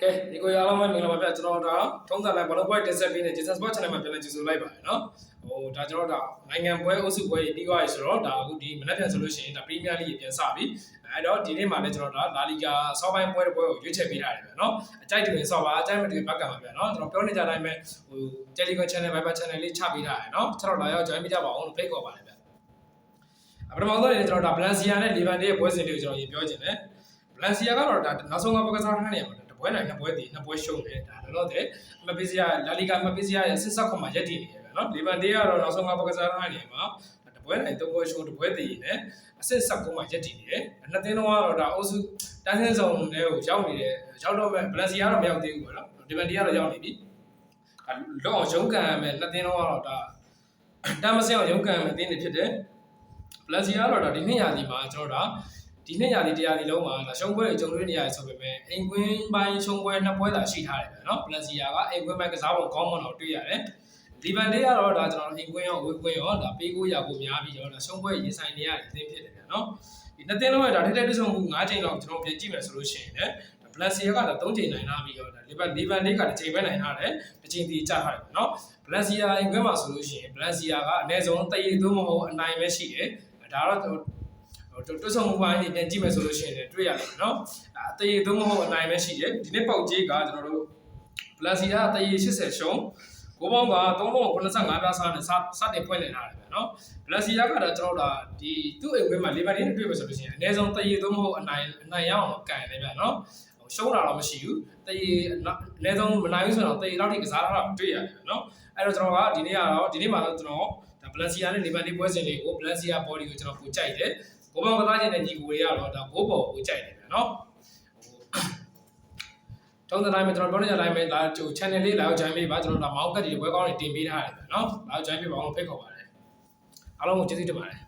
ကဲဒီကိုရအောင်မင်္ဂလာပါဗျာကျွန်တော်ဒါထုံးစံလိုက်ဘလုံးပွဲတင်ဆက်ပေးနေ Jason Sport Channel မှာပြန်လည်ကြိုဆိုလိုက်ပါတယ်နော်ဟိုဒါကျွန်တော်ဒါနိုင်ငံပွဲအုပ်စုပွဲပြီးသွားပြီဆိုတော့ဒါအခုဒီမနက်ဖြန်ဆိုလို့ရှိရင်ဒါ Premier League ပြန်စပြီအဲ့တော့ဒီနေ့မှာလည်းကျွန်တော်ဒါ La Liga ဆောင်းပိုင်းပွဲတစ်ပွဲကိုရွေးချယ်ပေးထားတယ်ဗျာနော်အကြိုက်တင်ဆော့ပါအကြိုက်မတင်ဘက်ကမှာဗျာနော်ကျွန်တော်ပြောနေကြတိုင်းပဲဟို Telegram Channel Viber Channel လေးချပေးထားတယ်နော်ကျွန်တော်လာရောက် join ပေးကြပါအောင်လို့ဖိတ်ခေါ်ပါတယ်ဗျာပထမဆုံးကျွန်တော်ဒါ Valencia နဲ့ Levante ရဲ့ပွဲစဉ်တွေကိုကျွန်တော်ရင်ပြောချင်တယ် Valencia ကတော့ဒါနောက်ဆုံးကပွဲကစားထားနေရမှာပွဲနိုင်နှစ်ပွဲတည်နှစ်ပွဲရှုံးတယ်ဒါတော့တဲ့မပီစီယာလာလီဂါမပီစီယာရဲ့စစ်ဆက်ခွန်မှာရက်တည်နေတယ်ဗျာနော်လီဗန်တေးကတော့နောက်ဆုံးကပကစားထားနေမှာတပွဲနိုင်သုံးပွဲရှုံးတပွဲတည်နေအစစ်ဆက်ခွန်မှာရက်တည်နေတယ်နှစ်သင်းလုံးကတော့ဒါအုပ်စုတန်းစင်းဆောင်တွေကိုရောက်နေတယ်ရောက်တော့မဲ့ဗလန်စီယာတော့မရောက်သေးဘူးဗျာနော်လီဗန်တေးကတော့ရောက်နေပြီလောအောင်ရုံးကန်မဲ့နှစ်သင်းလုံးကတော့ဒါတန်းမစင်းအောင်ရုံးကန်မဲ့သင်းတွေဖြစ်တယ်ဗလန်စီယာကတော့ဒါဒီနှစ်ရာသီမှာကျွန်တော်တို့ဒီနေ့ရာသီတရားဒီလုံးမှာရှုံးပွဲအကြုံတွေနေရတယ်ဆိုပေမဲ့အိမ်ကွင်းပိုင်းရှုံးပွဲနှစ်ပွဲသာရှိထားတယ်ဗျာနော်ပလက်စီယာကအိမ်ကွင်းပိုင်းကစားပုံကောင်းမွန်တော့တွေ့ရတယ်လီဗန်တေးကတော့ဒါကျွန်တော်အိမ်ကွင်းရောအဝေးကွင်းရောဒါပေးကိုရကိုများပြီးတော့ဒါရှုံးပွဲရင်ဆိုင်နေရတဲ့အသင်းဖြစ်တယ်ဗျာနော်ဒီနှစ်သင်းလုံးရဲ့ဒါထိတဲ့တွဆုံမှု9ချိန်လောက်ကျွန်တော်ပြန်ကြည့်မယ်ဆိုလို့ရှိရင်လည်းပလက်စီယာကဒါ3ချိန်နိုင်ထားပြီးတော့ဒါလီဗန်တေးကတစ်ချိန်ပဲနိုင်ထားတယ်တစ်ချိန်တည်ကြထားတယ်ဗျာနော်ပလက်စီယာအိမ်ကွင်းမှာဆိုလို့ရှိရင်ပလက်စီယာကအနည်းဆုံးတရီသို့မဟုတ်အနိုင်ပဲရှိတယ်ဒါတော့တွတ်ဆုံမှုပိုင်းပြန်ကြည့်မယ်ဆိုလို့ရှိရင်တွေ့ရတယ်နော်အသေးသုံးမဟုတ်အနိုင်ပဲရှိတယ်ဒီနေ့ပေါက်ကြီးကကျွန်တော်တို့ဗလာစီယာအသေး80ရှုံးကိုပေါင်းက385ပြားစားနဲ့စတင်ဖွင့်နေထားတယ်ဗျာနော်ဗလာစီယာကတော့ကျွန်တော်တို့ဒီသူ့အိမ်ခွဲမှာလီဗာတီနဲ့တွေ့မယ်ဆိုလို့ရှိရင်အနည်းဆုံးသေးသုံးမဟုတ်အနိုင်ရအောင်ကန်တယ်ဗျာနော်ရှုံးတာတော့မရှိဘူးသေးအနည်းဆုံးမနိုင်ဘူးဆိုတော့သေးလောက်ထိကစားတာတော့တွေ့ရတယ်ဗျာနော်အဲ့တော့ကျွန်တော်ကဒီနေ့မှာတော့ကျွန်တော်ဒါဗလာစီယာနဲ့လီဗာတီပွဲစဉ်လေးကိုဗလာစီယာ body ကိုကျွန်တော်ပိုကြိုက်တယ်ကိုပေါင်းကစားခြင်းနဲ့ညီကိုတွေကတော့ဒါဘိုးဘော်ကိုကြိုက်တယ်ဗျာနော်တုံးတိုင်းမှာကျွန်တော်ပြောနေကြတိုင်းမှာဒါဟို channel လေးလာရောက် join ပေးပါကျွန်တော်ဒါမောင်းကတ်တွေပွဲကောင်းတွေတင်ပေးထားတယ်ဗျာနော်လာရောက် join ပေးပါအောင်ဖိတ်ခေါ်ပါတယ်အားလုံးကိုကျေးဇူးတင်ပါတယ်